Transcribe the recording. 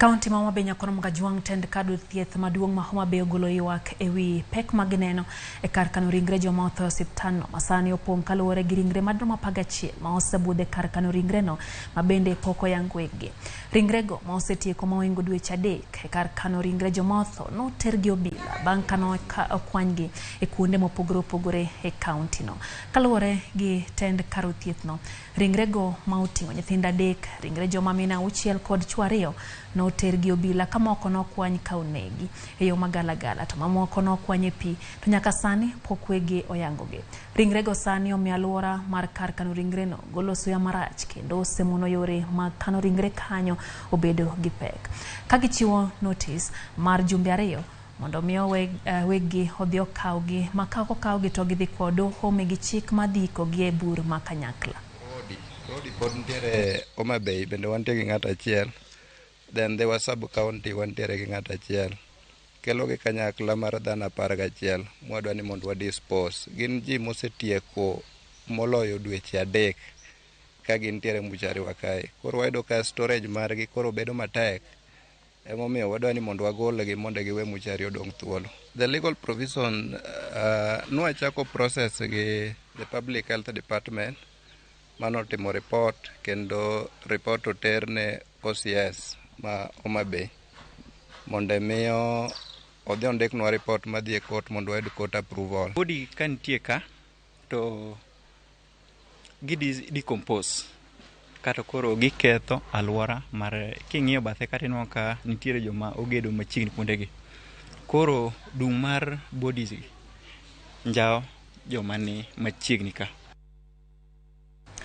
Kaunti ma Homa Bay nyakono mga juang tend kadu thieth maduong ma Homa Bay ogolo ywak ewi pek magneno e kar kano ringre joma otho osiptandno masani opong' kaluwore gi ringre madromo 11 ma osebudhe kar kano ringre no mabende pok oyang weggi. Ringrego ma osetieko moingo dweche 3 e kar kano ringre joma otho noter gi obila bang' kano okwanygi e kuonde mopogore opogore e kaunti no. Kaluwore gi tend kar thieth no, ringrego ma oting'o nyithindo 3, ringre joma mine 6 kod chwo 2 no ter gi obila ka moko nokwany ka onegi e yo magalagala to mamoko nokwany e pi to nyaka sani pok wegi oyangogi. Ringrego sani omiyo alwora mar kar kano ringre no golo suya marach kendo osemono yore mag kano ringre kanyo obedo gi pek. Ka gichiwo notice mar jumbe 2 mondo miyo weggi odhi okawgi ma ka okawgi to gidhi kod doho gi chik madhiko gi e bur ma kanyakla. Rodi pod ntiere Homa Bay bende wantie gi ng'at achiel. Then they were sub-county wantiere gi ng'at achiel. Kelo gi kanyakla mar dhano 11 mwadwa ni mondo wadispose. Gin ji mosetieko moloyo dweche 3 ka gintiere mbuchari wa kae. Koro wayudo ka storage margi koro bedo matek. Emomiyo wadwa ni mondo wagolgi mondo giwe mbuchari odong' thuolo. The legal provision nwachako process gi the Public Health Department manotimo report kendo report oter ne OCS ma Homa Bay mondo miyo odhi ondiknwa report madhi e court mondo wayud court approval. Body kantie ka to decompose kata koro giketho alwora mar king'iyo bathe kata ineno ka nitiere joma ogedo machiegni kuondegi. Koro dung' mar bodies njao joma ni machiegni ka.